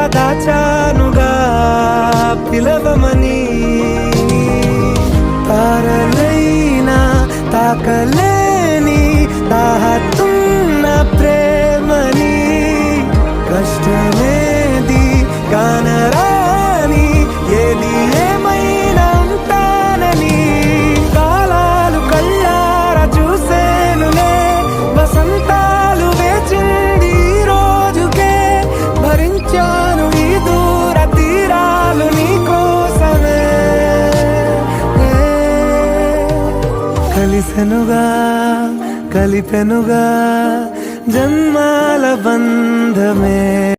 దాచానుగా పిలవమని. తారలైనా తాకలేని తాహతున్న ప్రేమని, కష్టమేది కానరాని ఏది ఏమైనా ఉంటానని. కాలాలు కళ్ళారా చూసేనులే, వసంతాలు వేచింది ఈ రోజుకే. భరించాను ఈ దూర తీరాలు నీ కోసమే. కలిసెనుగా కలిపెనుగా జన్మాల బంధమే.